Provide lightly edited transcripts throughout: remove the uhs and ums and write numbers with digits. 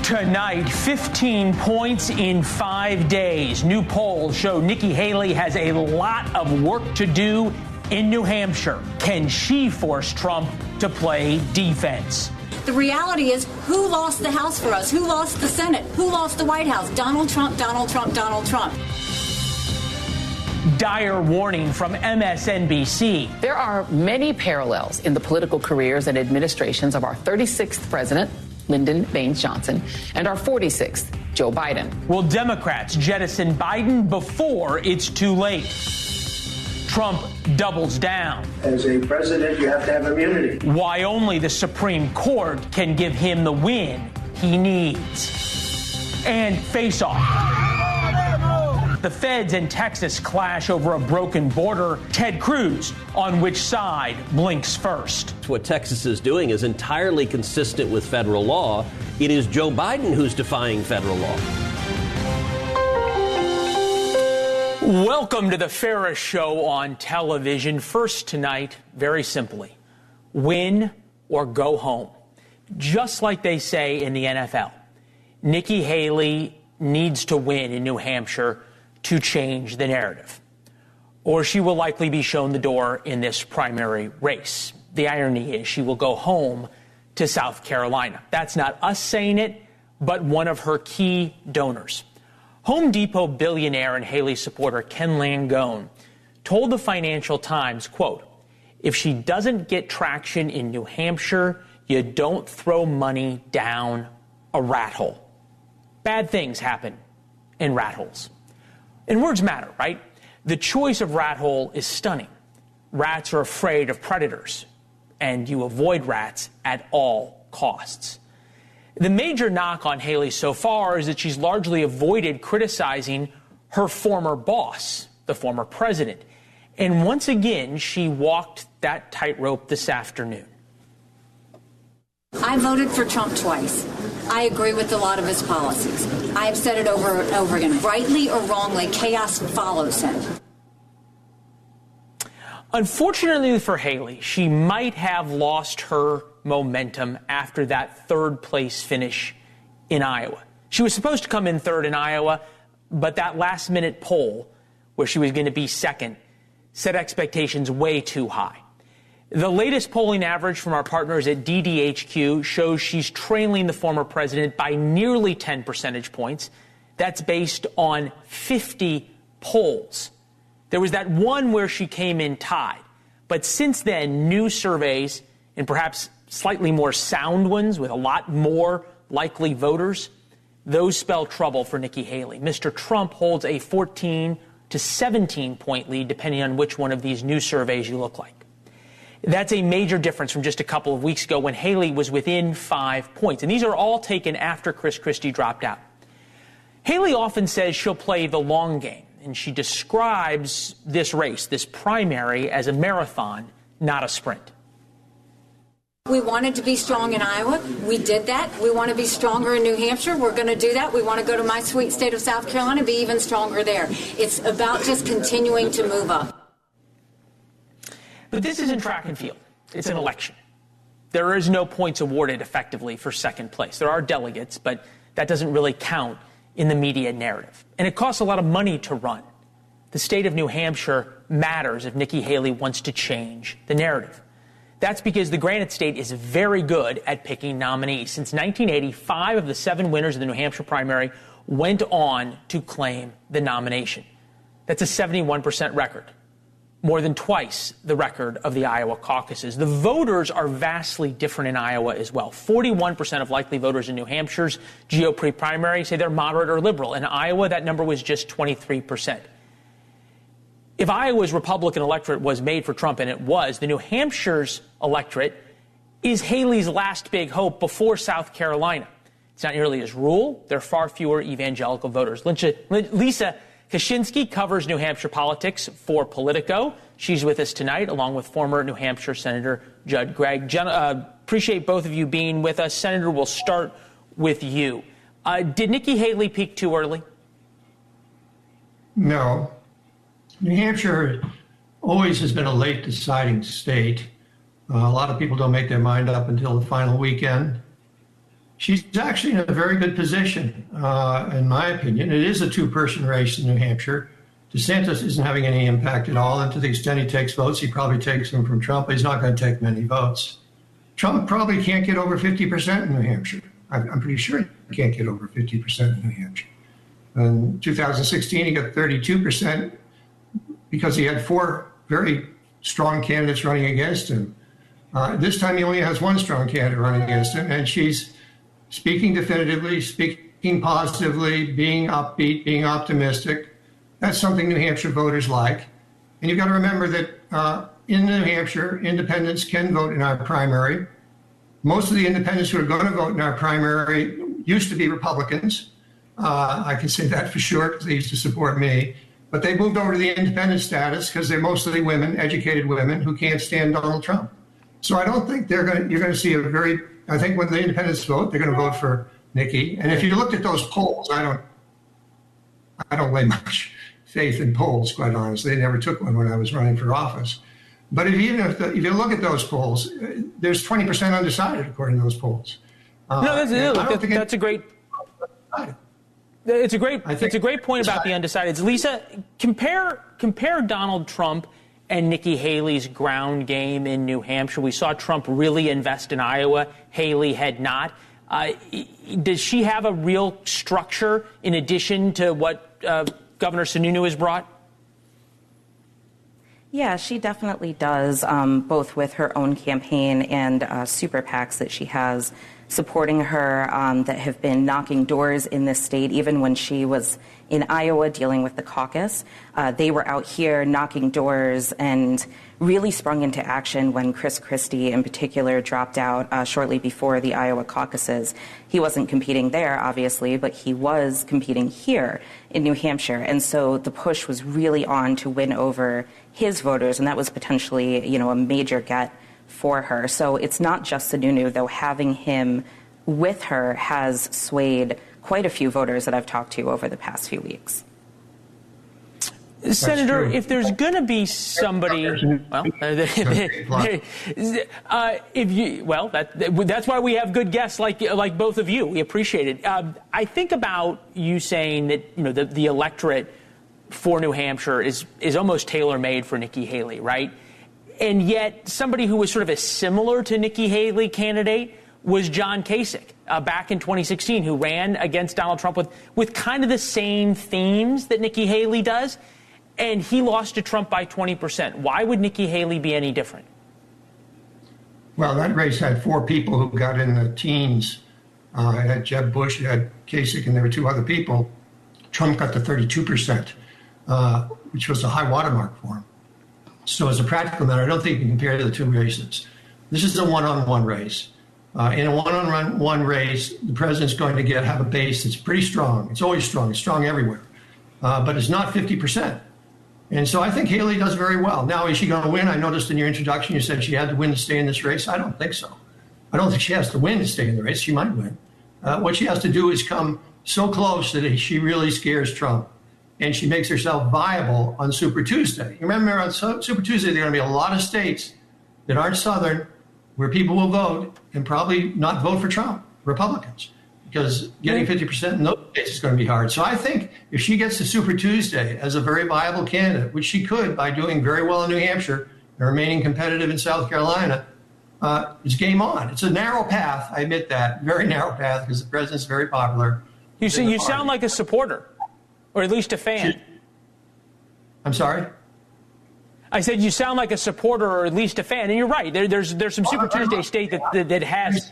Tonight, 15 points in 5 days. New polls show Nikki Haley has a lot of work to do in New Hampshire. Can she force Trump to play defense? The reality is, who lost the House for us? Who lost the Senate? Who lost the White House? Donald Trump, Donald Trump, Donald Trump. Dire warning from MSNBC. There are many parallels in the political careers and administrations of our 36th president, Lyndon Baines Johnson, and our 46th, Joe Biden. Will Democrats jettison Biden before it's too late? Trump doubles down. As a president, you have to have immunity. Why only the Supreme Court can give him the win he needs. And face off. The feds in Texas clash over a broken border. Ted Cruz on which side blinks first. What Texas is doing is entirely consistent with federal law. It is Joe Biden who's defying federal law. Welcome to the fairest show on television. First tonight, very simply, win or go home. Just like they say in the NFL, Nikki Haley needs to win in New Hampshire to change the narrative, or she will likely be shown the door in this primary race. The irony is she will go home to South Carolina. That's not us saying it, but one of her key donors. Home Depot billionaire and Haley supporter Ken Langone told the Financial Times, quote, "If she doesn't get traction in New Hampshire, you don't throw money down a rat hole." Bad things happen in rat holes. And words matter, right? The choice of rat hole is stunning. Rats are afraid of predators, and you avoid rats at all costs. The major knock on Haley so far is that she's largely avoided criticizing her former boss, the former president. And once again, she walked that tightrope this afternoon. I voted for Trump twice. I agree with a lot of his policies. I have said it over and over again. Rightly or wrongly, chaos follows him. Unfortunately for Haley, she might have lost her momentum after that third place finish in Iowa. She was supposed to come in third in Iowa, but that last minute poll where she was going to be second set expectations way too high. The latest polling average from our partners at DDHQ shows she's trailing the former president by nearly 10 percentage points. That's based on 50 polls. There was that one where she came in tied. But since then, new surveys, and perhaps slightly more sound ones with a lot more likely voters, those spell trouble for Nikki Haley. Mr. Trump holds a 14 to 17 point lead, depending on which one of these new surveys you look like. That's a major difference from just a couple of weeks ago when Haley was within 5 points. And these are all taken after Chris Christie dropped out. Haley often says she'll play the long game, and she describes this race, this primary, as a marathon, not a sprint. We wanted to be strong in Iowa. We did that. We want to be stronger in New Hampshire. We're going to do that. We want to go to my sweet state of South Carolina, be even stronger there. It's about just continuing to move up. But this isn't track and field. It's an election. There is no points awarded effectively for second place. There are delegates, but that doesn't really count in the media narrative. And it costs a lot of money to run. The state of New Hampshire matters if Nikki Haley wants to change the narrative. That's because the Granite State is very good at picking nominees. Since 1980, 5 of the 7 winners of the New Hampshire primary went on to claim the nomination. That's a 71% record, more than twice the record of the Iowa caucuses. The voters are vastly different in Iowa as well. 41% of likely voters in New Hampshire's GOP primary say they're moderate or liberal. In Iowa, that number was just 23%. If Iowa's Republican electorate was made for Trump, and it was, the New Hampshire's electorate is Haley's last big hope before South Carolina. It's not nearly as rural. There are far fewer evangelical voters. Lisa Kaczynski covers New Hampshire politics for Politico. She's with us tonight, along with former New Hampshire Senator Judd Gregg. Appreciate both of you being with us. Senator, we'll start with you. Did Nikki Haley peak too early? No. New Hampshire always has been a late deciding state. A lot of people don't make their mind up until the final weekend. she's actually in a very good position, in my opinion. It is a two-person race in New Hampshire. DeSantis isn't having any impact at all, and to the extent he takes votes, he probably takes them from Trump. He's not going to take many votes. Trump probably can't get over 50% in New Hampshire. I'm pretty sure he can't get over 50% in New Hampshire. In 2016, he got 32% because he had 4 very strong candidates running against him. This time he only has 1 strong candidate running against him, and she's speaking definitively, speaking positively, being upbeat, being optimistic. That's something New Hampshire voters like. And you've got to remember that in New Hampshire, independents can vote in our primary. Most of the independents who are going to vote in our primary used to be Republicans. I can say that for sure because they used to support me. But they moved over to the independent status because they're mostly women, educated women, who can't stand Donald Trump. So I don't think you're going to see I think when the independents vote, they're going to vote for Nikki. And if you looked at those polls, I don't lay much faith in polls, quite honestly. They never took one when I was running for office. But if you look at those polls, there's 20% undecided according to those polls. That's a great. It's a great point about the undecideds. Lisa, compare Donald Trump and Nikki Haley's ground game in New Hampshire. We saw Trump really invest in Iowa. Haley had not. Does she have a real structure in addition to what Governor Sununu has brought? Yeah, she definitely does, both with her own campaign and super PACs that she has supporting her that have been knocking doors in this state. Even when she was in Iowa dealing with the caucus, they were out here knocking doors and really sprung into action when Chris Christie in particular dropped out shortly before the Iowa caucuses. He wasn't competing there, obviously, but he was competing here in New Hampshire. And so the push was really on to win over his voters, and that was potentially, a major get for her. So it's not just Sununu, though having him with her has swayed quite a few voters that I've talked to over the past few weeks. Senator, if there's going to be somebody, that's why we have good guests like both of you. We appreciate it. I think about you saying that the electorate for New Hampshire is almost tailor-made for Nikki Haley, right? And yet somebody who was sort of a similar to Nikki Haley candidate was John Kasich back in 2016, who ran against Donald Trump with kind of the same themes that Nikki Haley does. And he lost to Trump by 20%. Why would Nikki Haley be any different? Well, that race had 4 people who got in the teens. It had Jeb Bush, it had Kasich, and there were 2 other people. Trump got to 32%, which was a high watermark for him. So as a practical matter, I don't think you can compare the 2 races. This is a one-on-one race. In a one-on-one race, the president's going to have a base that's pretty strong. It's always strong. It's strong everywhere. But it's not 50%. And so I think Haley does very well. Now, is she going to win? I noticed in your introduction you said she had to win to stay in this race. I don't think so. I don't think she has to win to stay in the race. She might win. What she has to do is come so close that she really scares Trump. And she makes herself viable on Super Tuesday. Remember, on Super Tuesday, there are going to be a lot of states that aren't Southern where people will vote and probably not vote for Trump, Republicans, because getting 50% in those states is going to be hard. So I think if she gets to Super Tuesday as a very viable candidate, which she could by doing very well in New Hampshire and remaining competitive in South Carolina, it's game on. It's a narrow path, I admit that, very narrow path, because the president's very popular. You sound like a supporter. Or at least a fan. I'm sorry? I said you sound like a supporter or at least a fan. And you're right. There's some Super Tuesday state that has.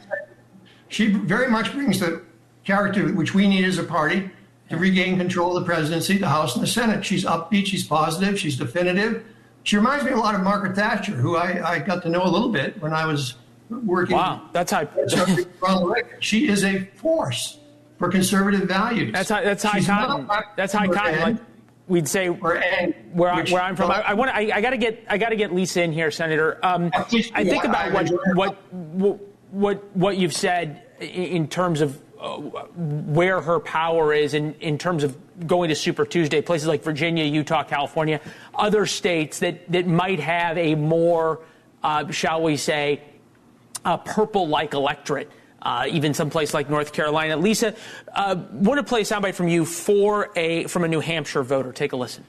She very much brings the character which we need as a party to regain control of the presidency, the House, and the Senate. She's upbeat. She's positive. She's definitive. She reminds me a lot of Margaret Thatcher, who I got to know a little bit when I was working. Wow, that's high. She is a force for conservative values. That's high cotton. That's high cotton. Like we'd say where I'm from. I got to get Lisa in here, Senator. I think about what you've said in terms of where her power is in terms of going to Super Tuesday, places like Virginia, Utah, California, other states that might have a more, shall we say, purple-like electorate even someplace like North Carolina. Lisa, want to play a soundbite from you from a New Hampshire voter. Take a listen.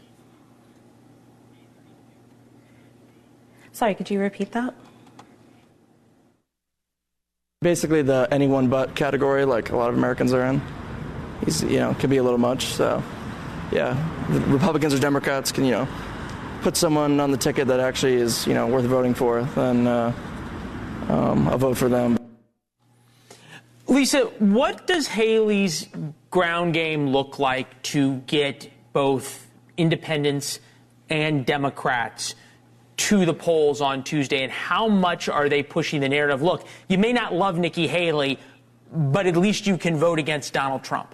Sorry, could you repeat that? Basically the anyone but category, like a lot of Americans are in. He's, can be a little much. So, yeah, the Republicans or Democrats can, put someone on the ticket that actually is, worth voting for, then I'll vote for them. Lisa, what does Haley's ground game look like to get both independents and Democrats to the polls on Tuesday, and how much are they pushing the narrative? Look, you may not love Nikki Haley, but at least you can vote against Donald Trump.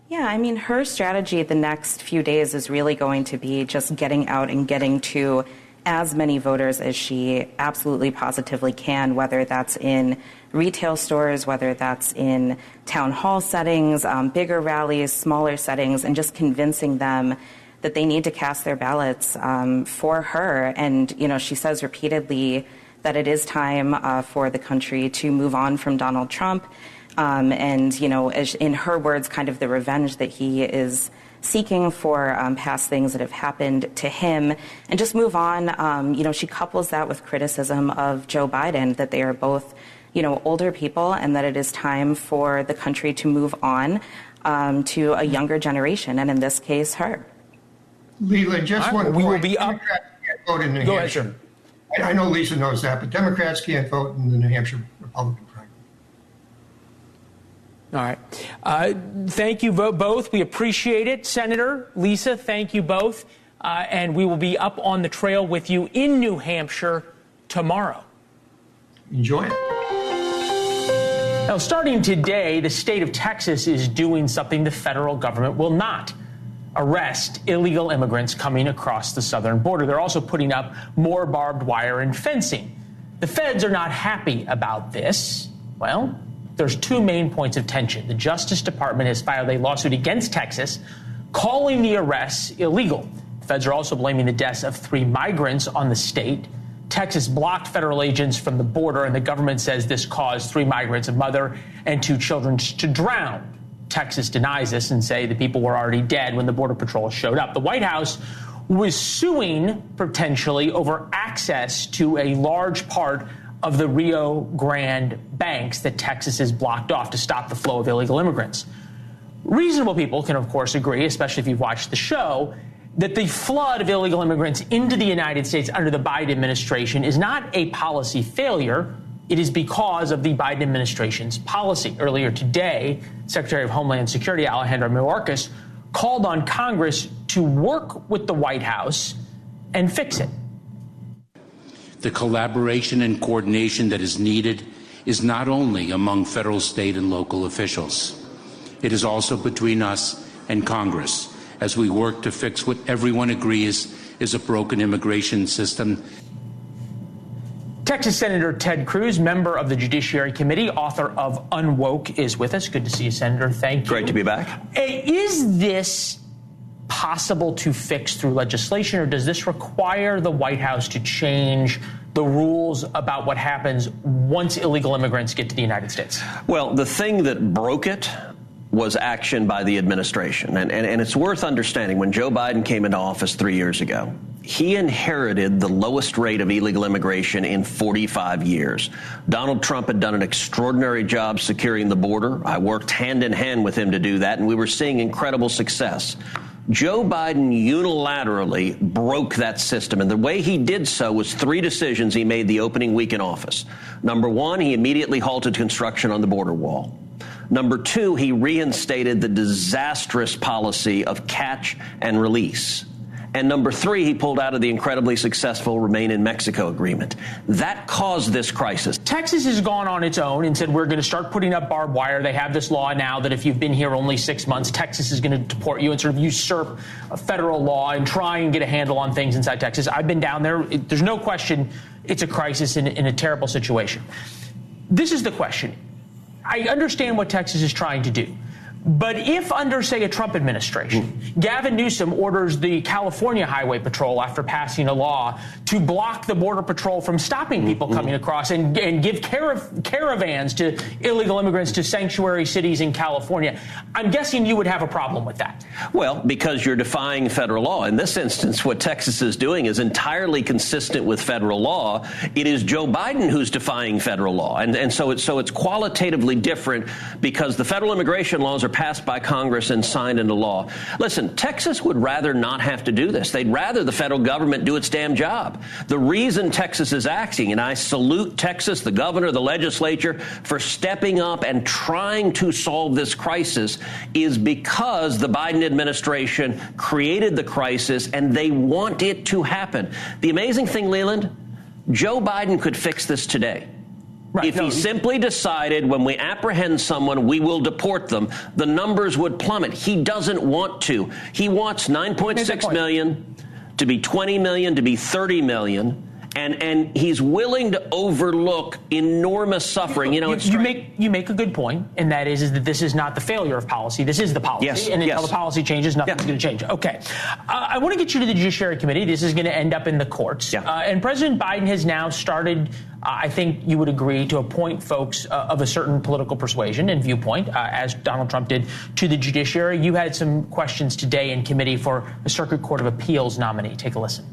Yeah, I mean, her strategy the next few days is really going to be just getting out and getting to as many voters as she absolutely positively can, whether that's in retail stores, whether that's in town hall settings, bigger rallies, smaller settings, and just convincing them that they need to cast their ballots for her. And, she says repeatedly that it is time for the country to move on from Donald Trump. And, as in her words, kind of the revenge that he is seeking for past things that have happened to him, and just move on. She couples that with criticism of Joe Biden, that they are both, older people, and that it is time for the country to move on to a younger generation, and in this case, her. Leland, just one point. We will be up. Democrats can't vote in New Go Hampshire. ahead, sir. I know Lisa knows that, but Democrats can't vote in the New Hampshire Republican primary. All right. Thank you both. We appreciate it. Senator, Lisa, thank you both. And we will be up on the trail with you in New Hampshire tomorrow. Enjoy it. Now, starting today, the state of Texas is doing something the federal government will not: arrest illegal immigrants coming across the southern border. They're also putting up more barbed wire and fencing. The feds are not happy about this. Well, there's two main points of tension. The Justice Department has filed a lawsuit against Texas, calling the arrests illegal. The feds are also blaming the deaths of 3 migrants on the state. Texas blocked federal agents from the border, and the government says this caused 3 migrants, a mother and 2 children, to drown. Texas denies this and say the people were already dead when the Border Patrol showed up. The White House was suing potentially over access to a large part of the Rio Grande banks that Texas has blocked off to stop the flow of illegal immigrants. Reasonable people can, of course, agree, especially if you've watched the show, that the flood of illegal immigrants into the United States under the Biden administration is not a policy failure. It is because of the Biden administration's policy. Earlier today, Secretary of Homeland Security Alejandro Mayorkas called on Congress to work with the White House and fix it. The collaboration and coordination that is needed is not only among federal, state, and local officials. It is also between us and Congress as we work to fix what everyone agrees is a broken immigration system. Texas Senator Ted Cruz, member of the Judiciary Committee, author of Unwoke, is with us. Good to see you, Senator. Thank you. Great to be back. Is this possible to fix through legislation, or does this require the White House to change the rules about what happens once illegal immigrants get to the United States? Well, the thing that broke it was action by the administration. And it's worth understanding, when Joe Biden came into office 3 years ago, he inherited the lowest rate of illegal immigration in 45 years. Donald Trump had done an extraordinary job securing the border. I worked hand in hand with him to do that, and we were seeing incredible success. Joe Biden unilaterally broke that system, and the way he did so was 3 decisions he made the opening week in office. Number 1, he immediately halted construction on the border wall. Number 2, he reinstated the disastrous policy of catch and release. And number 3, he pulled out of the incredibly successful Remain in Mexico agreement. That caused this crisis. Texas has gone on its own and said, we're going to start putting up barbed wire. They have this law now that if you've been here only 6 months, Texas is going to deport you and sort of usurp a federal law and try and get a handle on things inside Texas. I've been down there. There's no question it's a crisis in a terrible situation. This is the question. I understand what Texas is trying to do, But if under, say, a Trump administration, Gavin Newsom orders the California Highway Patrol after passing a law to block the Border Patrol from stopping people coming across and give caravans to illegal immigrants to sanctuary cities in California, I'm guessing you would have a problem with that. Well, because you're defying federal law. In this instance, what Texas is doing is entirely consistent with federal law. It is Joe Biden who's defying federal law. And so it's qualitatively different because the federal immigration laws are passed by Congress and signed into law. Listen, Texas would rather not have to do this. They'd rather the federal government do its damn job. The reason Texas is acting, and I salute Texas, the governor, the legislature, for stepping up and trying to solve this crisis, is because the Biden administration created the crisis and they want it to happen. The amazing thing, Leland, Joe Biden could fix this today. Right. If he simply decided when we apprehend someone, we will deport them, the numbers would plummet. He doesn't want to. He wants 9.6 million to be 20 million, to be 30 million. And he's willing to overlook enormous suffering. You make a good point, and that is that this is not the failure of policy. This is the policy. Yes. And until the policy changes, nothing's going to change. Okay. I want to get you to the Judiciary Committee. This is going to end up in the courts. Yeah. And President Biden has now started, I think you would agree, to appoint folks of a certain political persuasion and viewpoint, as Donald Trump did, to the judiciary. You had some questions today in committee for a Circuit Court of Appeals nominee. Take a listen.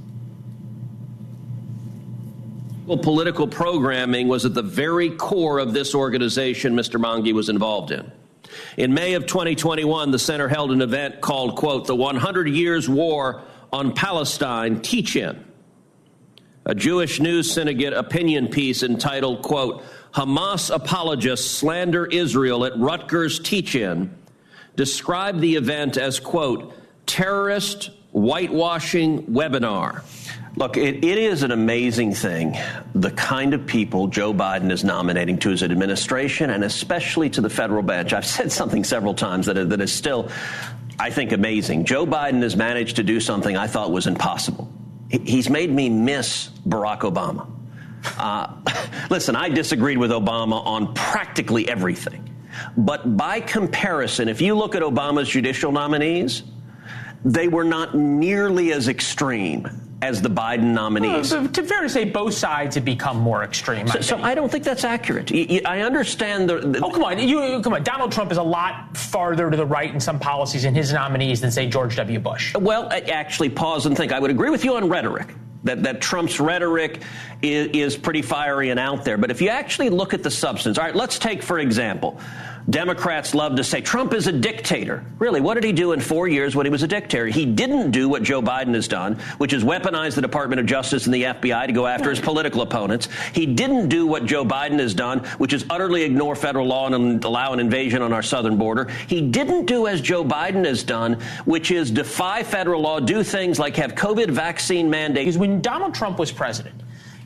Political programming was at the very core of this organization Mr. Mangi was involved in. In May of 2021, the center held an event called, quote, the 100 Years War on Palestine Teach-In. A Jewish news syndicate opinion piece entitled, quote, Hamas apologists slander Israel at Rutgers Teach-In described the event as, quote, terrorist whitewashing webinar. Look, it is an amazing thing, the kind of people Joe Biden is nominating to his administration and especially to the federal bench. I've said something several times that is still, I think, amazing. Joe Biden has managed to do something I thought was impossible. He's made me miss Barack Obama. Listen, I disagreed with Obama on practically everything. But by comparison, if you look at Obama's judicial nominees, they were not nearly as extreme as the Biden nominees. It's fair to say both sides have become more extreme. So I don't think that's accurate. I understand come on. Donald Trump is a lot farther to the right in some policies in his nominees than, say, George W. Bush. Well, actually, pause and think. I would agree with you on rhetoric, that Trump's rhetoric is pretty fiery and out there. But if you actually look at the substance, all right, let's take, for example, Democrats love to say Trump is a dictator. Really, what did he do in 4 years when he was a dictator? He didn't do what Joe Biden has done, which is weaponize the Department of Justice and the FBI to go after his political opponents. He didn't do what Joe Biden has done, which is utterly ignore federal law and allow an invasion on our southern border. He didn't do as Joe Biden has done, which is defy federal law, do things like have COVID vaccine mandates. Because when Donald Trump was president,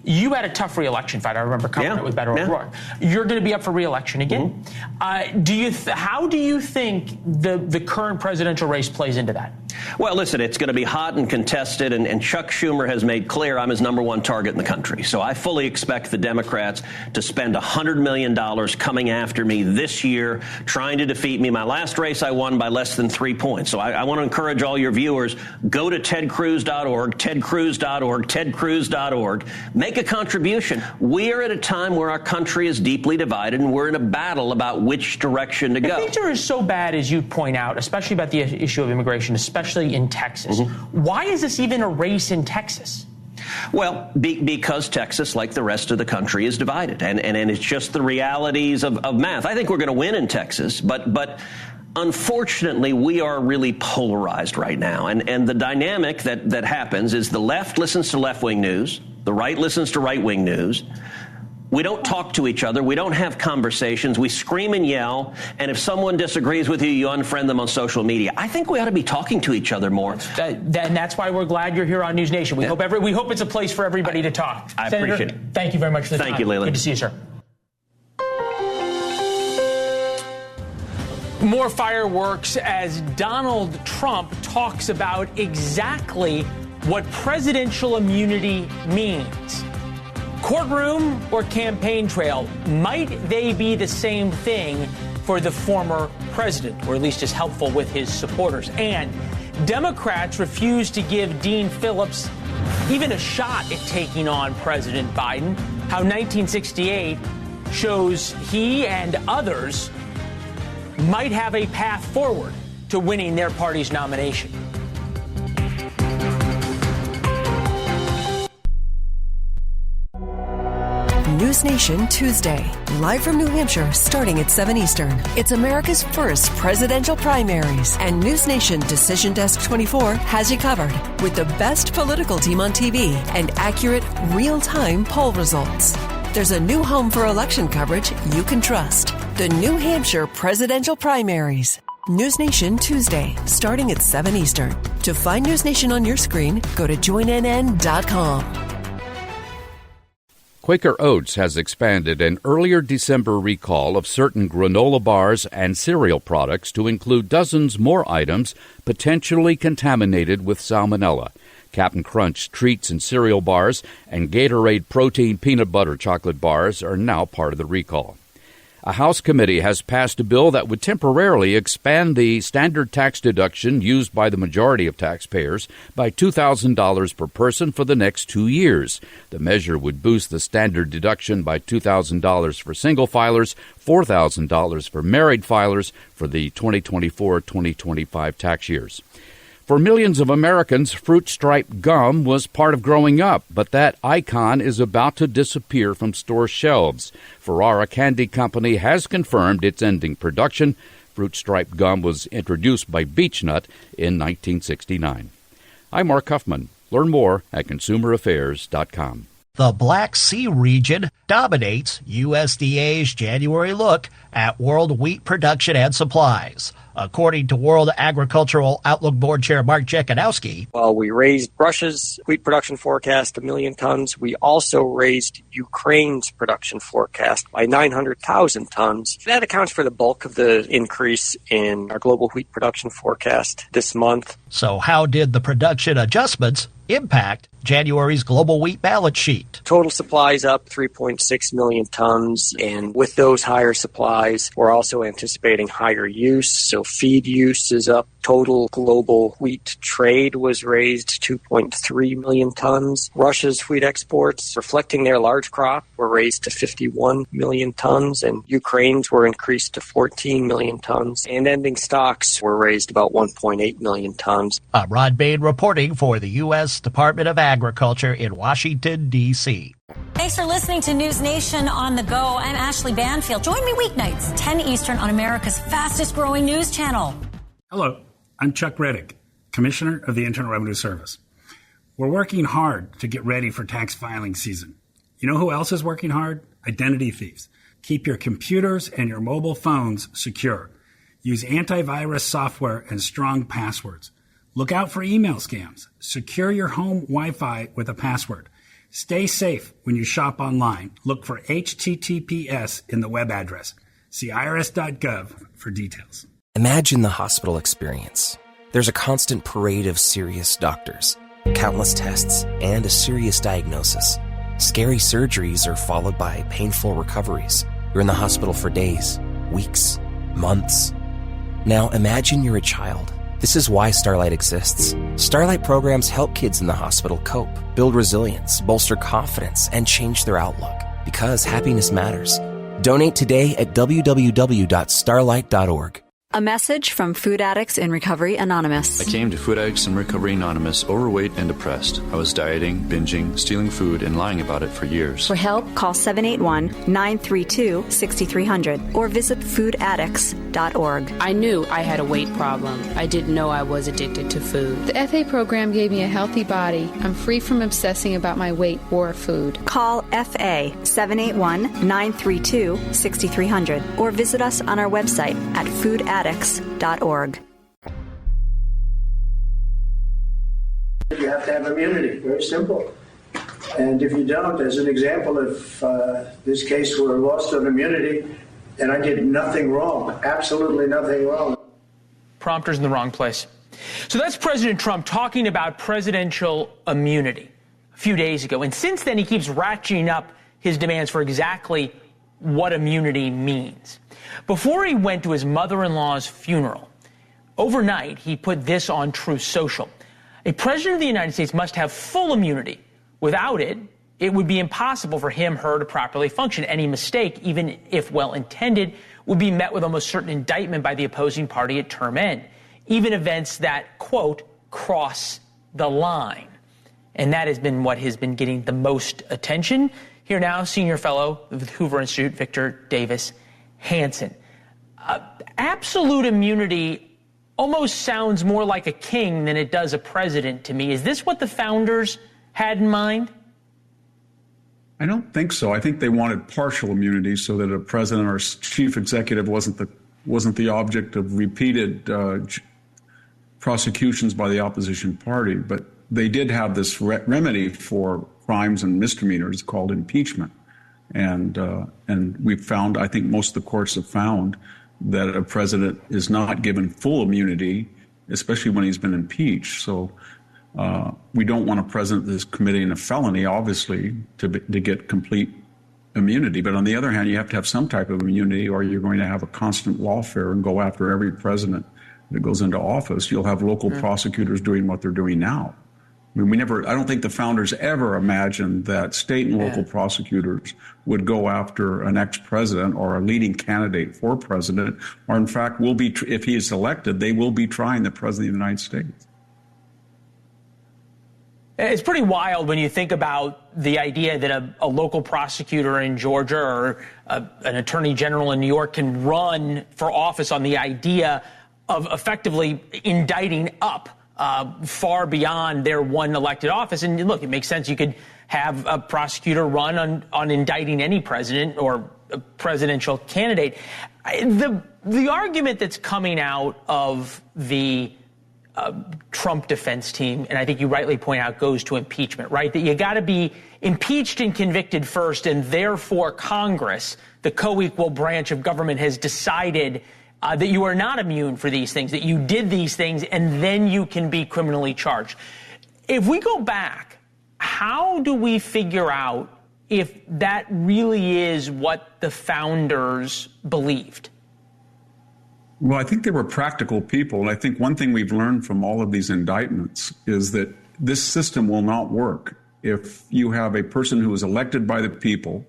you had a tough re-election fight. I remember covering it with Beto O'Rourke. You're going to be up for re-election again. How do you think the current presidential race plays into that? Well, listen, it's going to be hot and contested, and Chuck Schumer has made clear I'm his number one target in the country. So I fully expect the Democrats to spend $100 million coming after me this year, trying to defeat me. My last race, I won by less than 3 points. So I want to encourage all your viewers, go to tedcruz.org, tedcruz.org, tedcruz.org. Make a contribution. We are at a time where our country is deeply divided, and we're in a battle about which direction to go. If things are so bad as you point out, especially about the issue of immigration, especially in Texas, why is this even a race in Texas? Well, because Texas, like the rest of the country, is divided, and it's just the realities of math. I think we're going to win in Texas, but unfortunately, we are really polarized right now, and the dynamic that happens is the left listens to left-wing news, the right listens to right-wing news. We don't talk to each other. We don't have conversations. We scream and yell. And if someone disagrees with you, you unfriend them on social media. I think we ought to be talking to each other more. And that's why we're glad you're here on NewsNation. We hope it's a place for everybody to talk. I Senator, appreciate it. Thank you very much for the time. Thank you, Leland. Good to see you, sir. More fireworks as Donald Trump talks about exactly what presidential immunity means. Courtroom or campaign trail, might they be the same thing for the former president, or at least as helpful with his supporters. And Democrats refused to give Dean Phillips even a shot at taking on President Biden. How 1968 shows he and others might have a path forward to winning their party's nomination. NewsNation Tuesday, live from New Hampshire, starting at 7 Eastern. It's America's first presidential primaries, and NewsNation Decision Desk 24 has you covered with the best political team on TV and accurate, real-time poll results. There's a new home for election coverage you can trust. The New Hampshire presidential primaries. NewsNation Tuesday, starting at 7 Eastern. To find NewsNation on your screen, go to joinnn.com. Quaker Oats has expanded an earlier December recall of certain granola bars and cereal products to include dozens more items potentially contaminated with salmonella. Captain Crunch treats and cereal bars and Gatorade protein peanut butter chocolate bars are now part of the recall. A House committee has passed a bill that would temporarily expand the standard tax deduction used by the majority of taxpayers by $2,000 per person for the next 2 years. The measure would boost the standard deduction by $2,000 for single filers, $4,000 for married filers for the 2024-2025 tax years. For millions of Americans, fruit stripe gum was part of growing up, but that icon is about to disappear from store shelves. Ferrara Candy Company has confirmed it's ending production. Fruit stripe gum was introduced by Beechnut in 1969. I'm Mark Huffman. Learn more at consumeraffairs.com. The Black Sea region dominates USDA's January look at world wheat production and supplies. According to World Agricultural Outlook Board Chair Mark Jekanowski. While we raised Russia's wheat production forecast 1 million tons, we also raised Ukraine's production forecast by 900,000 tons. That accounts for the bulk of the increase in our global wheat production forecast this month. So how did the production adjustments impact January's global wheat balance sheet? Total supplies up 3.6 million tons, and with those higher supplies, we're also anticipating higher use, so feed use is up. Total global wheat trade was raised 2.3 million tons. Russia's wheat exports, reflecting their large crop, were raised to 51 million tons, and Ukraine's were increased to 14 million tons, and ending stocks were raised about 1.8 million tons. I'm Rod Bain reporting for the U.S. Department of Agriculture in Washington, D.C. Thanks for listening to News Nation on the Go. I'm Ashley Banfield. Join me weeknights, 10 Eastern on America's fastest growing news channel. Hello, I'm Chuck Reddick, Commissioner of the Internal Revenue Service. We're working hard to get ready for tax filing season. You know who else is working hard? Identity thieves. Keep your computers and your mobile phones secure. Use antivirus software and strong passwords. Look out for email scams. Secure your home Wi-Fi with a password. Stay safe when you shop online. Look for HTTPS in the web address. See irs.gov for details. Imagine the hospital experience. There's a constant parade of serious doctors, countless tests, and a serious diagnosis. Scary surgeries are followed by painful recoveries. You're in the hospital for days, weeks, months. Now imagine you're a child. This is why Starlight exists. Starlight programs help kids in the hospital cope, build resilience, bolster confidence, and change their outlook. Because happiness matters. Donate today at www.starlight.org. A message from Food Addicts in Recovery Anonymous. I came to Food Addicts in Recovery Anonymous overweight and depressed. I was dieting, binging, stealing food, and lying about it for years. For help, call 781-932-6300 or visit foodaddicts.org. I knew I had a weight problem. I didn't know I was addicted to food. The FA program gave me a healthy body. I'm free from obsessing about my weight or food. Call FA 781-932-6300 or visit us on our website at foodaddicts.org. You have to have immunity, very simple. And if you don't, as an example, if this case were lost on immunity, and I did nothing wrong, absolutely nothing wrong. Prompter's in the wrong place. So that's President Trump talking about presidential immunity a few days ago. And since then, he keeps ratcheting up his demands for exactly what immunity means. Before he went to his mother-in-law's funeral, overnight he put this on Truth Social. A president of the United States must have full immunity. Without it, it would be impossible for him, her to properly function. Any mistake, even if well-intended, would be met with almost certain indictment by the opposing party at term end. Even events that, quote, cross the line. And that has been what has been getting the most attention. Here now, senior fellow of the Hoover Institute, Victor Davis Hanson. Absolute immunity almost sounds more like a king than it does a president to me. Is this what the founders had in mind? I don't think so. I think they wanted partial immunity so that a president or chief executive wasn't the object of repeated prosecutions by the opposition party. But they did have this remedy for crimes and misdemeanors called impeachment. And we've found, I think most of the courts have found, that a president is not given full immunity, especially when he's been impeached. So we don't want a president that's committing a felony, obviously, to get complete immunity. But on the other hand, you have to have some type of immunity, or you're going to have a constant lawfare and go after every president that goes into office. You'll have local prosecutors doing what they're doing now. I mean, I don't think the founders ever imagined that state and local prosecutors would go after an ex-president or a leading candidate for president, or in fact, if he is elected, they will be trying the president of the United States. It's pretty wild when you think about the idea that a local prosecutor in Georgia or an attorney general in New York can run for office on the idea of effectively indicting up far beyond their one elected office. And look, it makes sense. You could have a prosecutor run on indicting any president or a presidential candidate. The argument that's coming out of the Trump defense team, and I think you rightly point out, goes to impeachment, right? That you got to be impeached and convicted first, and therefore Congress, the co-equal branch of government, has decided that you are not immune for these things, that you did these things, and then you can be criminally charged. If we go back, how do we figure out if that really is what the founders believed? Well, I think they were practical people. And I think one thing we've learned from all of these indictments is that this system will not work if you have a person who is elected by the people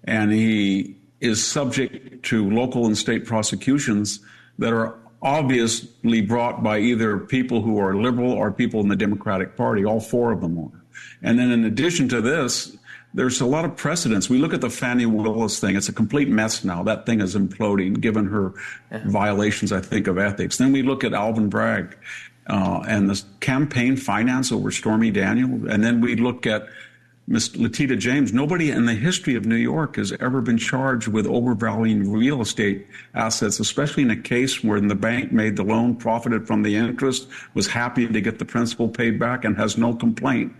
and he is subject to local and state prosecutions that are obviously brought by either people who are liberal or people in the Democratic Party. All four of them are. And then in addition to this, there's a lot of precedents. We look at the Fani Willis thing. It's a complete mess now. That thing is imploding, given her violations, I think, of ethics. Then we look at Alvin Bragg and the campaign finance over Stormy Daniels. And then we look at Ms. Letitia James. Nobody in the history of New York has ever been charged with overvaluing real estate assets, especially in a case where the bank made the loan, profited from the interest, was happy to get the principal paid back, and has no complaint.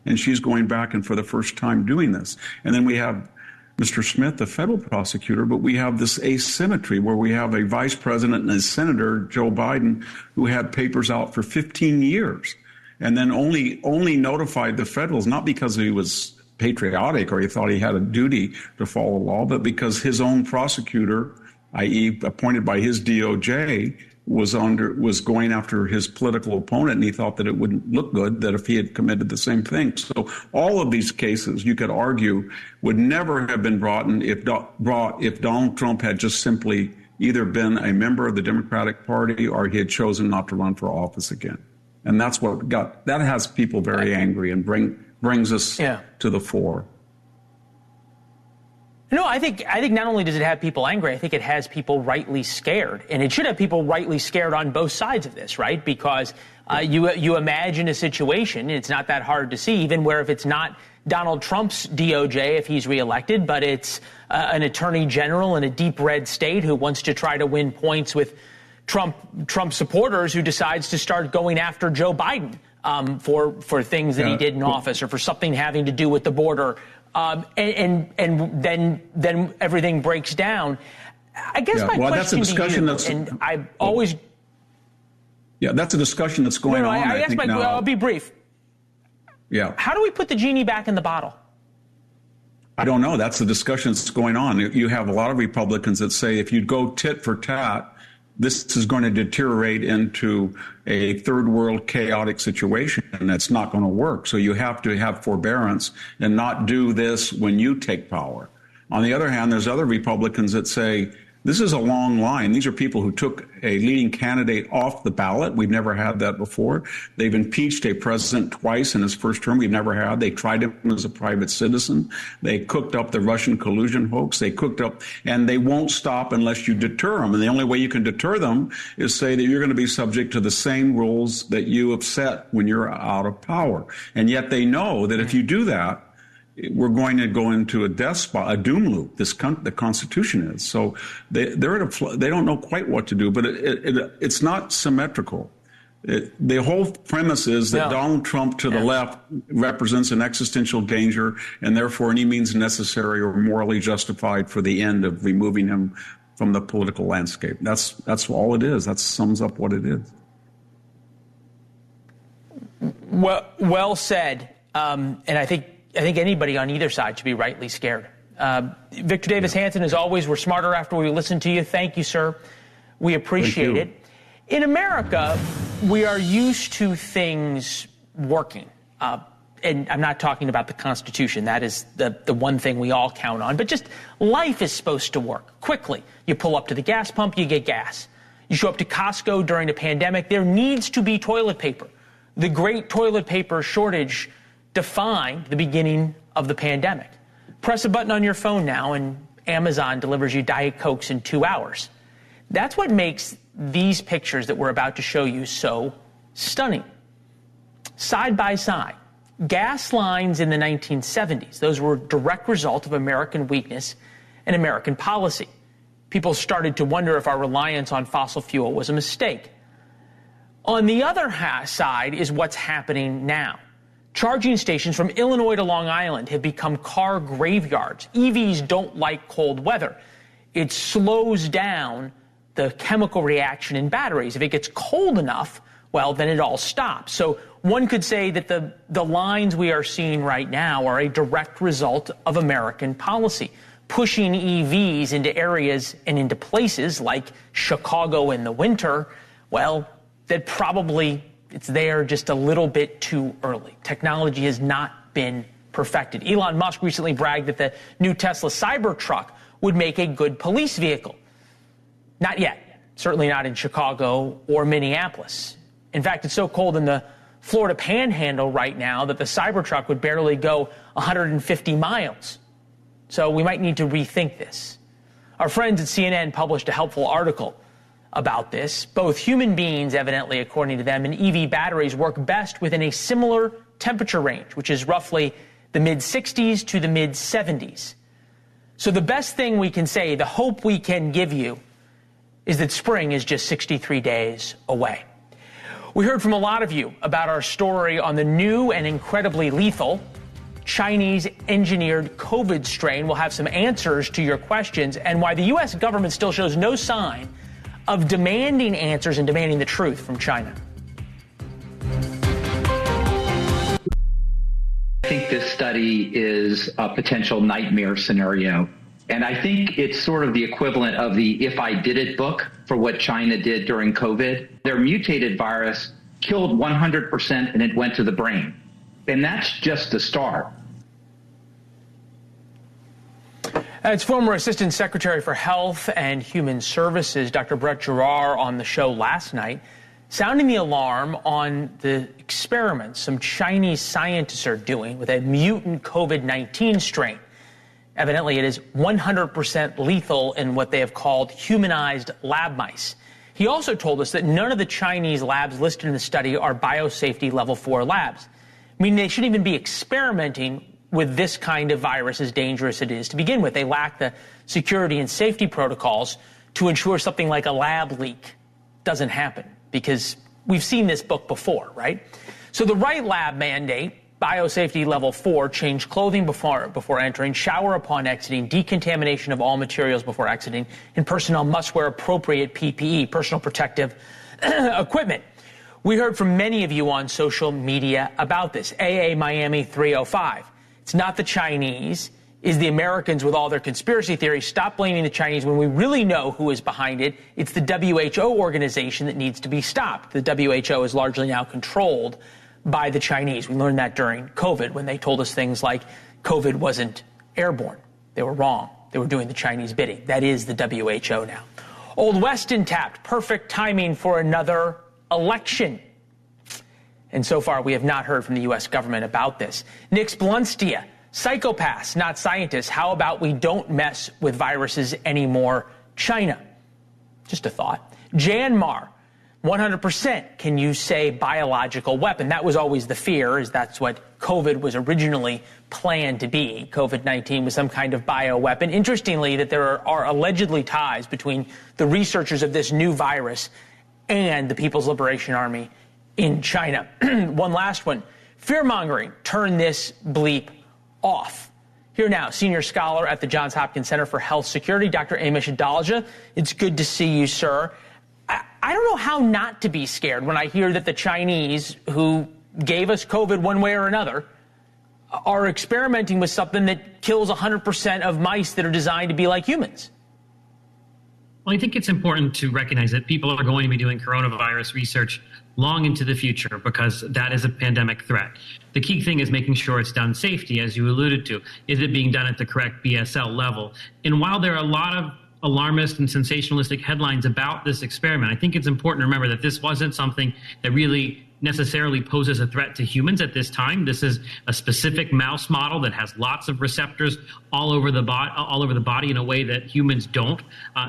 And she's going back and for the first time doing this. And then we have Mr. Smith, the federal prosecutor, but we have this asymmetry where we have a vice president and a senator, Joe Biden, who had papers out for 15 years and then only notified the federals, not because he was patriotic or he thought he had a duty to follow law, but because his own prosecutor, i.e. appointed by his DOJ, was going after his political opponent, and he thought that it wouldn't look good that if he had committed the same thing. So all of these cases, you could argue, would never have been brought if Donald Trump had just simply either been a member of the Democratic Party or he had chosen not to run for office again. And that's what that has people very angry and brings us to the fore. No, I think not only does it have people angry, I think it has people rightly scared. And it should have people rightly scared on both sides of this, right? Because you imagine a situation, and it's not that hard to see, even where if it's not Donald Trump's DOJ if he's reelected, but it's an attorney general in a deep red state who wants to try to win points with Trump supporters, who decides to start going after Joe Biden for things that he did in office or for something having to do with the border. And then everything breaks down. I guess my question that's a discussion to you, and I always... Yeah, that's a discussion that's going on, I think, now. I'll be brief. Yeah. How do we put the genie back in the bottle? I don't know. That's the discussion that's going on. You have a lot of Republicans that say if you go tit for tat, this is going to deteriorate into a third world chaotic situation, and that's not going to work. So you have to have forbearance and not do this when you take power. On the other hand, there's other Republicans that say, this is a long line. These are people who took a leading candidate off the ballot. We've never had that before. They've impeached a president twice in his first term. We've never had. They tried him as a private citizen. They cooked up the Russian collusion hoax. They cooked up, and they won't stop unless you deter them. And the only way you can deter them is say that you're going to be subject to the same rules that you have set when you're out of power. And yet they know that if you do that, we're going to go into a death spot, a doom loop. The Constitution is. So they don't know quite what to do, but it's not symmetrical. The whole premise is that Donald Trump to the left represents an existential danger, and therefore any means necessary or morally justified for the end of removing him from the political landscape. That's all it is. That sums up what it is. Well said. And I think anybody on either side should be rightly scared. Victor Davis Hanson, as always, we're smarter after we listen to you. Thank you, sir. We appreciate it. In America, we are used to things working. And I'm not talking about the Constitution. That is the one thing we all count on. But just life is supposed to work quickly. You pull up to the gas pump, you get gas. You show up to Costco during a pandemic, there needs to be toilet paper. The great toilet paper shortage defined the beginning of the pandemic. Press a button on your phone now and Amazon delivers you Diet Cokes in 2 hours. That's what makes these pictures that we're about to show you so stunning. Side by side, gas lines in the 1970s. Those were a direct result of American weakness and American policy. People started to wonder if our reliance on fossil fuel was a mistake. On the other side is what's happening now. Charging stations from Illinois to Long Island have become car graveyards. EVs don't like cold weather. It slows down the chemical reaction in batteries. If it gets cold enough, well, then it all stops. So one could say that the lines we are seeing right now are a direct result of American policy, pushing EVs into areas and into places like Chicago in the winter, well, that probably it's there just a little bit too early. Technology has not been perfected. Elon Musk recently bragged that the new Tesla Cybertruck would make a good police vehicle. Not yet. Certainly not in Chicago or Minneapolis. In fact, it's so cold in the Florida Panhandle right now that the Cybertruck would barely go 150 miles. So we might need to rethink this. Our friends at CNN published a helpful article about this. Both human beings, evidently, according to them, and EV batteries work best within a similar temperature range, which is roughly the mid-60s to the mid-70s. So the best thing we can say, the hope we can give you, is that spring is just 63 days away. We heard from a lot of you about our story on the new and incredibly lethal Chinese-engineered COVID strain. We'll have some answers to your questions and why the U.S. government still shows no sign of demanding answers and demanding the truth from China. I think this study is a potential nightmare scenario. And I think it's sort of the equivalent of the If I Did It book for what China did during COVID. Their mutated virus killed 100% and it went to the brain. And that's just the start. It's former Assistant Secretary for Health and Human Services, Dr. Brett Giroir, on the show last night, sounding the alarm on the experiments some Chinese scientists are doing with a mutant COVID-19 strain. Evidently, it is 100% lethal in what they have called humanized lab mice. He also told us that none of the Chinese labs listed in the study are biosafety level 4 labs, meaning they shouldn't even be experimenting with this kind of virus, as dangerous it is to begin with. They lack the security and safety protocols to ensure something like a lab leak doesn't happen, because we've seen this book before, right? So the right lab mandate, biosafety level 4, change clothing before entering, shower upon exiting, decontamination of all materials before exiting, and personnel must wear appropriate PPE, personal protective equipment. We heard from many of you on social media about this. AA Miami 305. It's not the Chinese. is the Americans with all their conspiracy theories stop blaming the Chinese when we really know who is behind it. It's the WHO organization that needs to be stopped. The WHO is largely now controlled by the Chinese. We learned that during COVID when they told us things like COVID wasn't airborne. They were wrong. They were doing the Chinese bidding. That is the WHO now. Old West intact. Perfect timing for another election. And so far, we have not heard from the U.S. government about this. Nick's Blunstia. Psychopaths, not scientists. How about we don't mess with viruses anymore? China. Just a thought. Janmar, 100%. Can you say biological weapon? That was always the fear, is that's what COVID was originally planned to be. COVID-19 was some kind of bioweapon. Interestingly, that there are allegedly ties between the researchers of this new virus and the People's Liberation Army in China. One last one. Fear-mongering. Turn this bleep off. Here now, senior scholar at the Johns Hopkins Center for Health Security, Dr. Amish Adalja. It's good to see you, sir. I don't know how not to be scared when I hear that the Chinese, who gave us COVID one way or another, are experimenting with something that kills 100% of mice that are designed to be like humans. Well, I think it's important to recognize that people are going to be doing coronavirus research long into the future because that is a pandemic threat. The key thing is making sure it's done safely, as you alluded to. Is it being done at the correct BSL level? And while there are a lot of alarmist and sensationalistic headlines about this experiment, I think it's important to remember that this wasn't something that really necessarily poses a threat to humans at this time. This is a specific mouse model that has lots of receptors all over the body in a way that humans don't.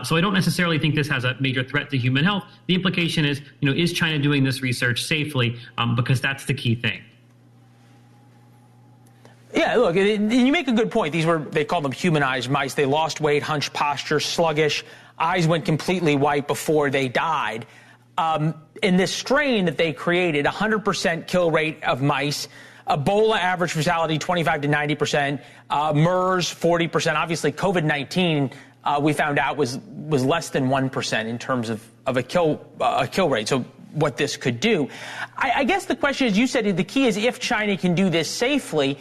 So I don't necessarily think this has a major threat to human health. The implication is, is China doing this research safely? Because that's the key thing. Yeah, look, you make a good point. They called them humanized mice. They lost weight, hunched posture, sluggish, eyes went completely white before they died. In this strain that they created, 100% kill rate of mice, Ebola average fatality 25 to 90%, MERS 40%. Obviously, COVID-19 we found out was less than 1% in terms of a kill rate. So what this could do, I guess the question is, you said the key is if China can do this safely.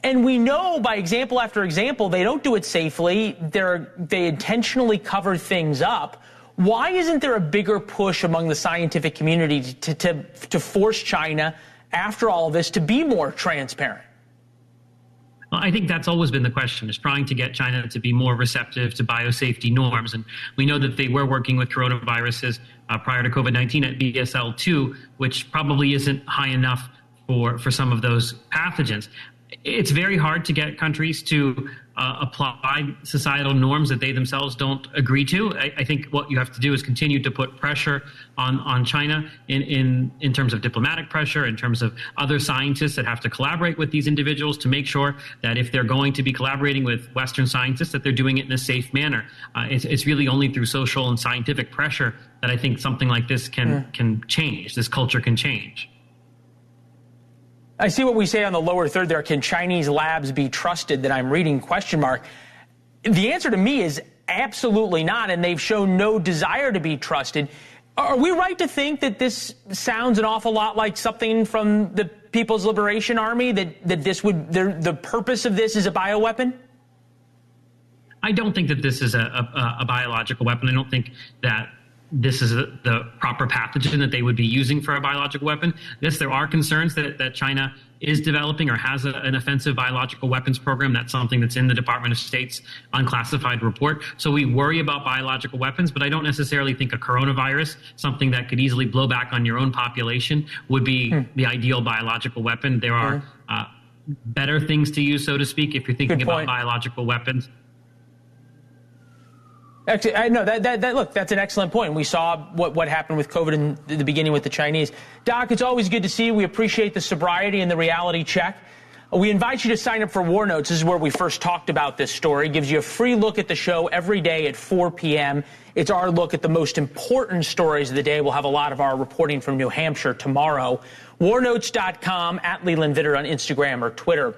And we know by example after example, they don't do it safely. They intentionally cover things up. Why isn't there a bigger push among the scientific community to force China, after all of this, to be more transparent? Well, I think that's always been the question, is trying to get China to be more receptive to biosafety norms. And we know that they were working with coronaviruses prior to COVID-19 at BSL-2, which probably isn't high enough for some of those pathogens. It's very hard to get countries to apply societal norms that they themselves don't agree to. I think what you have to do is continue to put pressure on China in terms of diplomatic pressure, in terms of other scientists that have to collaborate with these individuals to make sure that if they're going to be collaborating with Western scientists, that they're doing it in a safe manner. It's really only through social and scientific pressure that I think something like this can change. This culture can change. I see what we say on the lower third there. Can Chinese labs be trusted? That I'm reading ? The answer to me is absolutely not, and they've shown no desire to be trusted. Are we right to think that this sounds an awful lot like something from the People's Liberation Army, that the purpose of this is a bioweapon? I don't think that this is a biological weapon. I don't think that this is the proper pathogen that they would be using for a biological weapon. Yes, there are concerns that China is developing or has an offensive biological weapons program. That's something that's in the Department of State's unclassified report. So we worry about biological weapons, but I don't necessarily think a coronavirus, something that could easily blow back on your own population, would be the ideal biological weapon. There are better things to use, so to speak, if you're thinking about biological weapons. Actually, I know look, that's an excellent point. We saw what happened with COVID in the beginning with the Chinese. Doc, it's always good to see you. We appreciate the sobriety and the reality check. We invite you to sign up for War Notes. This is where we first talked about this story. It gives you a free look at the show every day at 4 p.m. It's our look at the most important stories of the day. We'll have a lot of our reporting from New Hampshire tomorrow. Warnotes.com, at Leland Vittert on Instagram or Twitter.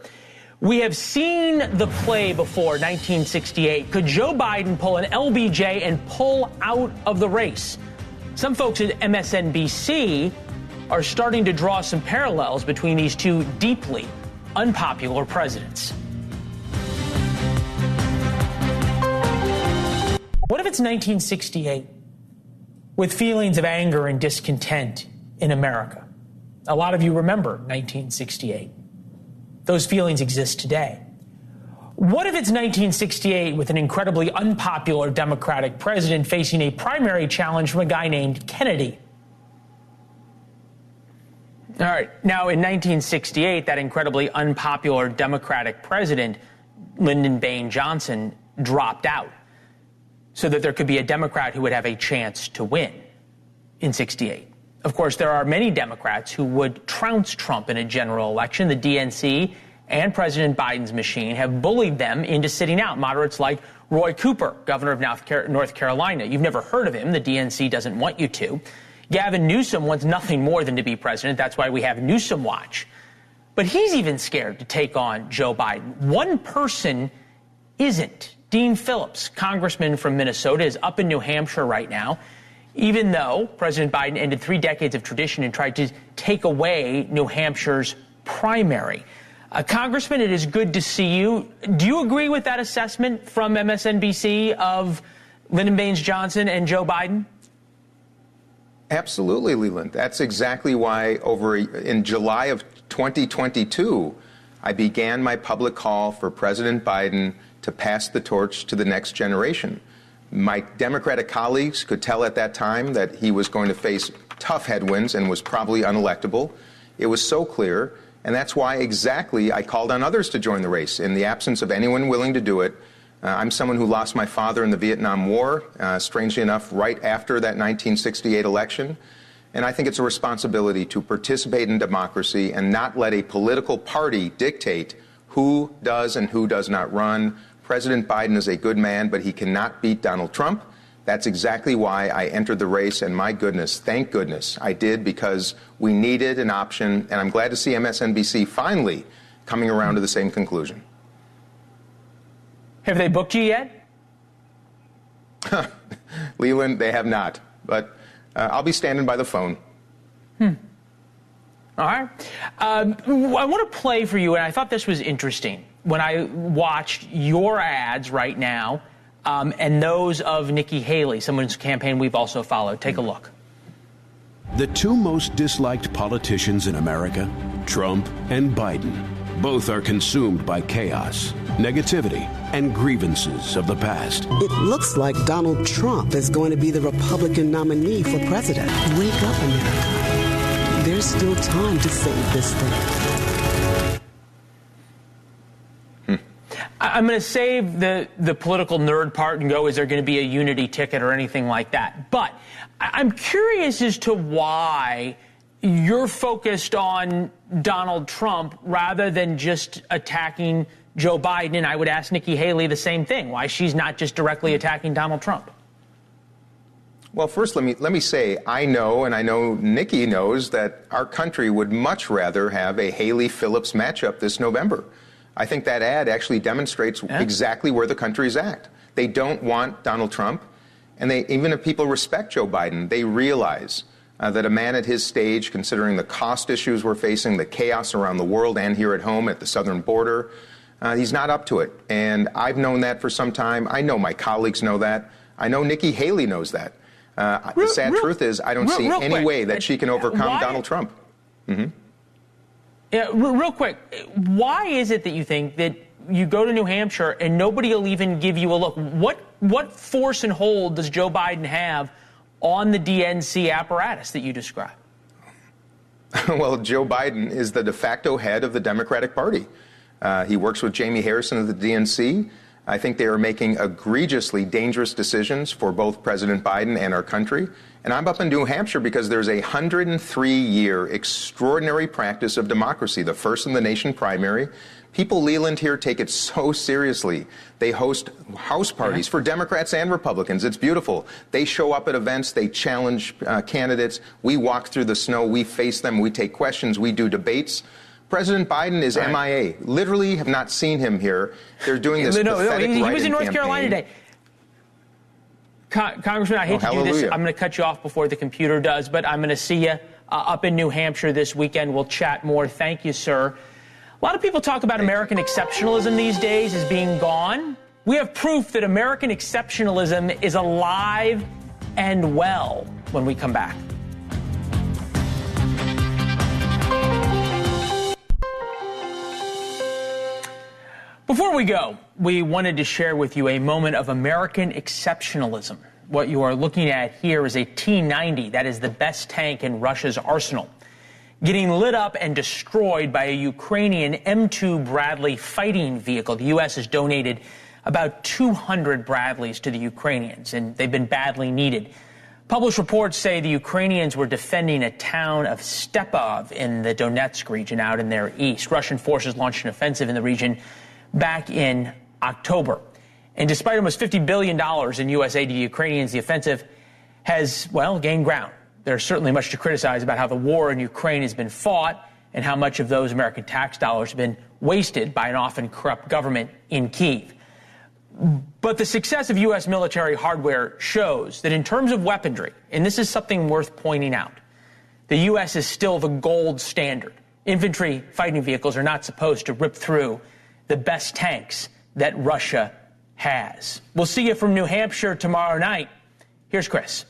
We have seen the play before, 1968. Could Joe Biden pull an LBJ and pull out of the race? Some folks at MSNBC are starting to draw some parallels between these two deeply unpopular presidents. What if it's 1968 with feelings of anger and discontent in America? A lot of you remember 1968. Those feelings exist today. What if it's 1968 with an incredibly unpopular Democratic president facing a primary challenge from a guy named Kennedy? All right. Now, in 1968, that incredibly unpopular Democratic president, Lyndon Baines Johnson, dropped out so that there could be a Democrat who would have a chance to win in 68. Of course, there are many Democrats who would trounce Trump in a general election. The DNC and President Biden's machine have bullied them into sitting out. Moderates like Roy Cooper, governor of North Carolina. You've never heard of him. The DNC doesn't want you to. Gavin Newsom wants nothing more than to be president. That's why we have Newsom Watch. But he's even scared to take on Joe Biden. One person isn't. Dean Phillips, congressman from Minnesota, is up in New Hampshire right now, even though President Biden ended 3 decades of tradition and tried to take away New Hampshire's primary. Congressman, it is good to see you. Do you agree with that assessment from MSNBC of Lyndon Baines Johnson and Joe Biden? Absolutely, Leland. That's exactly why in July of 2022, I began my public call for President Biden to pass the torch to the next generation. My Democratic colleagues could tell at that time that he was going to face tough headwinds and was probably unelectable. It was so clear, and that's why exactly I called on others to join the race. In the absence of anyone willing to do it, I'm someone who lost my father in the Vietnam War, strangely enough, right after that 1968 election. And I think it's a responsibility to participate in democracy and not let a political party dictate who does and who does not run. President Biden is a good man, but he cannot beat Donald Trump. That's exactly why I entered the race, and my goodness, thank goodness I did, because we needed an option, and I'm glad to see MSNBC finally coming around to the same conclusion. Have they booked you yet? Leland, they have not, but I'll be standing by the phone. All right. I want to play for you, and I thought this was interesting when I watched your ads right now and those of Nikki Haley, someone's campaign we've also followed. Take a look. The two most disliked politicians in America, Trump and Biden, both are consumed by chaos, negativity, and grievances of the past. It looks like Donald Trump is going to be the Republican nominee for president. Wake up, America. There's still time to save this thing. I'm going to save the political nerd part and go, is there going to be a unity ticket or anything like that? But I'm curious as to why you're focused on Donald Trump rather than just attacking Joe Biden. And I would ask Nikki Haley the same thing, why she's not just directly attacking Donald Trump. Well, first, let me say, I know, and I know Nikki knows, that our country would much rather have a Haley-Phillips matchup this November. I think that ad actually demonstrates exactly where the country's at. They don't want Donald Trump, and even if people respect Joe Biden, they realize that a man at his stage, considering the cost issues we're facing, the chaos around the world and here at home at the southern border, he's not up to it. And I've known that for some time. I know my colleagues know that. I know Nikki Haley knows that. The sad truth is I don't see any way that she can overcome Donald Trump. Yeah, real quick, why is it that you think that you go to New Hampshire and nobody will even give you a look? What force and hold does Joe Biden have on the DNC apparatus that you describe? Well, Joe Biden is the de facto head of the Democratic Party. He works with Jamie Harrison of the DNC. I think they are making egregiously dangerous decisions for both President Biden and our country. And I'm up in New Hampshire because there's a 103-year extraordinary practice of democracy, the first in the nation primary. People, Leland, here take it so seriously. They host house parties for Democrats and Republicans. It's beautiful. They show up at events. They challenge candidates. We walk through the snow. We face them. We take questions. We do debates. President Biden is MIA. Literally have not seen him here. They're doing this pathetic he write-in was in North campaign. Carolina today. Congressman, I hate to do this. I'm going to cut you off before the computer does, but I'm going to see you up in New Hampshire this weekend. We'll chat more. Thank you, sir. A lot of people talk about American exceptionalism these days as being gone. We have proof that American exceptionalism is alive and well when we come back. Before we go, we wanted to share with you a moment of American exceptionalism. What you are looking at here is a T-90, that is the best tank in Russia's arsenal, getting lit up and destroyed by a Ukrainian M2 Bradley fighting vehicle. The U.S. has donated about 200 Bradleys to the Ukrainians, and they've been badly needed. Published reports say the Ukrainians were defending a town of Stepov in the Donetsk region out in their east. Russian forces launched an offensive in the region back in October. And despite almost $50 billion in U.S. aid to the Ukrainians, the offensive has, well, gained ground. There's certainly much to criticize about how the war in Ukraine has been fought and how much of those American tax dollars have been wasted by an often corrupt government in Kyiv. But the success of U.S. military hardware shows that in terms of weaponry, and this is something worth pointing out, the U.S. is still the gold standard. Infantry fighting vehicles are not supposed to rip through the best tanks that Russia has. We'll see you from New Hampshire tomorrow night. Here's Chris.